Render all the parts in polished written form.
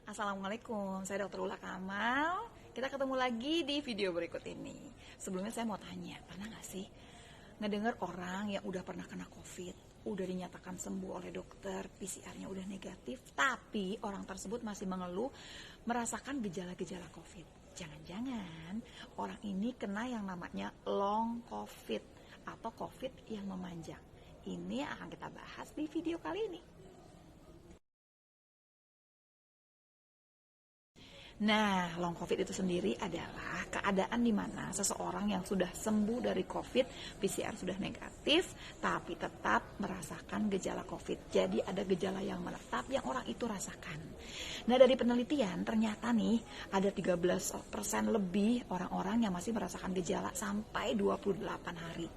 Assalamualaikum, saya Dr. Ula Kamal. Kita ketemu lagi di video berikut ini. Sebelumnya saya mau tanya, pernah gak sih ngedenger orang yang udah pernah kena COVID, udah dinyatakan sembuh oleh dokter, PCR-nya udah negatif, tapi orang tersebut masih mengeluh merasakan gejala-gejala COVID. Jangan-jangan orang ini kena yang namanya long COVID atau COVID yang memanjang. Ini akan kita bahas di video kali ini. Nah, long COVID itu sendiri adalah keadaan di mana seseorang yang sudah sembuh dari COVID, PCR sudah negatif, tapi tetap merasakan gejala COVID. Jadi ada gejala yang menetap yang orang itu rasakan. Nah, dari penelitian ternyata nih ada 13% lebih orang-orang yang masih merasakan gejala sampai 28 hari.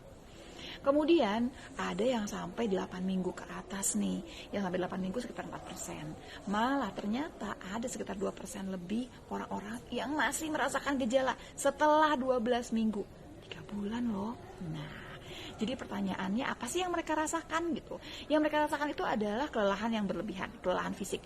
Kemudian ada yang sampai 8 minggu ke atas nih, yang sampai 8 minggu sekitar 4%. Malah ternyata ada sekitar 2% lebih orang-orang yang masih merasakan gejala setelah 12 minggu. 3 bulan loh. Nah, jadi pertanyaannya apa sih yang mereka rasakan gitu? Yang mereka rasakan itu adalah kelelahan yang berlebihan, kelelahan fisik.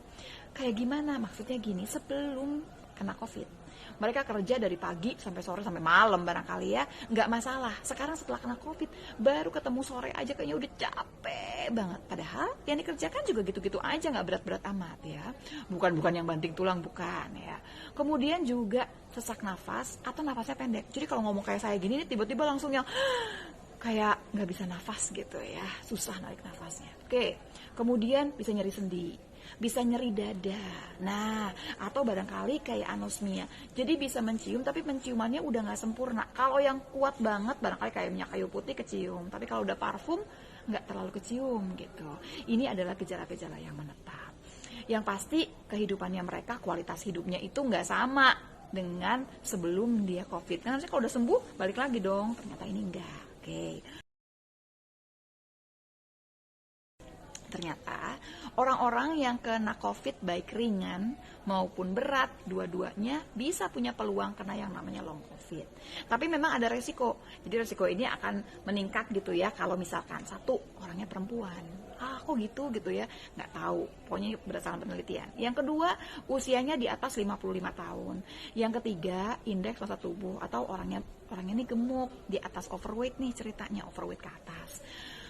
Kayak gimana? Maksudnya gini, sebelum kena COVID, mereka kerja dari pagi sampai sore sampai malam barangkali ya, nggak masalah. Sekarang setelah kena COVID, baru ketemu sore aja kayaknya udah capek banget. Padahal yang dikerjakan juga gitu-gitu aja, nggak berat-berat amat ya. Bukan yang banting tulang, bukan ya. Kemudian juga sesak nafas atau nafasnya pendek. Jadi kalau ngomong kayak saya gini, tiba-tiba langsung yang kayak nggak bisa nafas gitu ya, susah narik nafasnya. Oke, kemudian bisa nyeri sendi, bisa nyeri dada. Nah, atau barangkali kayak anosmia. Jadi bisa mencium tapi penciumannya udah nggak sempurna. Kalau yang kuat banget barangkali kayak minyak kayu putih kecium, tapi kalau udah parfum nggak terlalu kecium gitu. Ini adalah gejala-gejala yang menetap. Yang pasti kehidupannya mereka, kualitas hidupnya itu nggak sama dengan sebelum dia COVID. Karena kalau udah sembuh balik lagi dong. Ternyata ini enggak. Oke. Ternyata orang-orang yang kena COVID baik ringan maupun berat, dua-duanya bisa punya peluang kena yang namanya long COVID. Tapi memang ada resiko. Jadi resiko ini akan meningkat gitu ya kalau misalkan satu, orangnya perempuan. Kok gitu ya, nggak tahu. Pokoknya berdasarkan penelitian. Yang kedua, usianya di atas 55 tahun. Yang ketiga, indeks massa tubuh atau orangnya ini gemuk, di atas overweight nih ceritanya, overweight ke atas.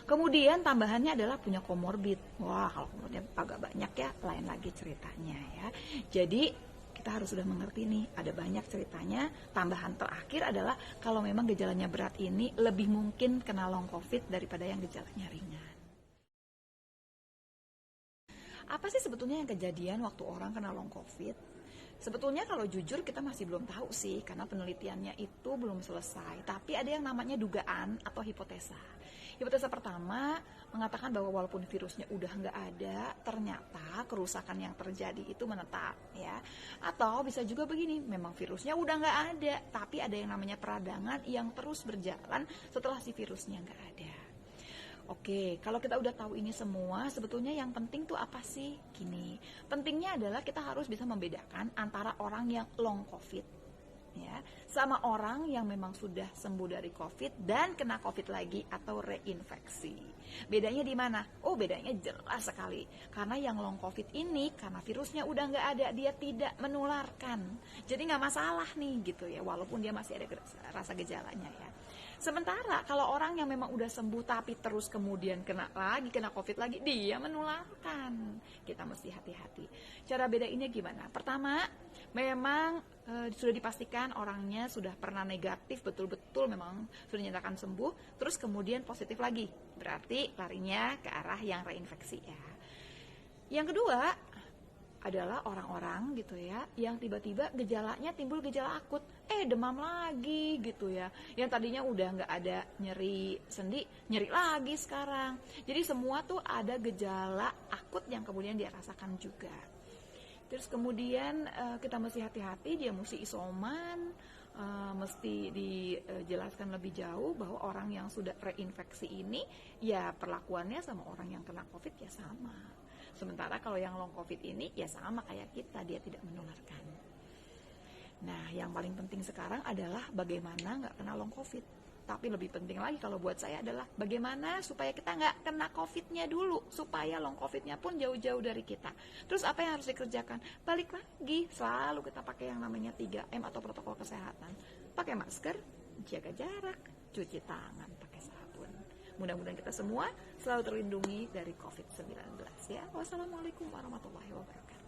Kemudian tambahannya adalah punya komorbid. Wah, kalau komorbidnya agak banyak ya, lain lagi ceritanya ya. Jadi kita harus sudah mengerti nih, ada banyak ceritanya. Tambahan terakhir adalah kalau memang gejalanya berat ini lebih mungkin kena long COVID daripada yang gejalanya ringan. Apa sih sebetulnya yang kejadian waktu orang kena long COVID? Sebetulnya kalau jujur kita masih belum tahu sih, karena penelitiannya itu belum selesai. Tapi ada yang namanya dugaan atau hipotesa. Hipotesa pertama mengatakan bahwa walaupun virusnya udah nggak ada, ternyata kerusakan yang terjadi itu menetap ya. Atau bisa juga begini, memang virusnya udah nggak ada, tapi ada yang namanya peradangan yang terus berjalan setelah si virusnya nggak ada. Oke, kalau kita udah tahu ini semua, sebetulnya yang penting tuh apa sih? Gini, pentingnya adalah kita harus bisa membedakan antara orang yang long COVID, ya, sama orang yang memang sudah sembuh dari COVID dan kena COVID lagi atau reinfeksi. Bedanya di mana? Oh, bedanya jelas sekali. Karena yang long COVID ini, karena virusnya udah nggak ada, dia tidak menularkan. Jadi nggak masalah nih gitu ya, walaupun dia masih ada rasa gejalanya ya. Sementara kalau orang yang memang udah sembuh tapi terus kemudian kena COVID lagi, dia menularkan. Kita mesti hati-hati. Cara bedainnya gimana? Pertama, memang sudah dipastikan orangnya sudah pernah negatif, betul-betul memang sudah dinyatakan sembuh, terus kemudian positif lagi. Berarti larinya ke arah yang reinfeksi ya. Yang kedua adalah orang-orang gitu ya, yang tiba-tiba gejalanya timbul gejala akut, demam lagi gitu ya, yang tadinya udah nggak ada nyeri sendi, nyeri lagi sekarang. Jadi semua tuh ada gejala akut yang kemudian dia rasakan juga. Terus kemudian kita mesti hati-hati, dia mesti isoman, mesti dijelaskan lebih jauh bahwa orang yang sudah reinfeksi ini ya perlakuannya sama orang yang kena COVID ya sama. Sementara kalau yang long COVID ini ya sama kayak kita, dia tidak menularkan. Nah, yang paling penting sekarang adalah bagaimana nggak kena long COVID. Tapi lebih penting lagi kalau buat saya adalah bagaimana supaya kita nggak kena COVID-nya dulu, supaya long COVID-nya pun jauh-jauh dari kita. Terus apa yang harus dikerjakan? Balik lagi, selalu kita pakai yang namanya 3M atau protokol kesehatan. Pakai masker, jaga jarak, cuci tangan, pakai sabun. Mudah-mudahan kita semua selalu terlindungi dari COVID-19 ya. Wassalamualaikum warahmatullahi wabarakatuh.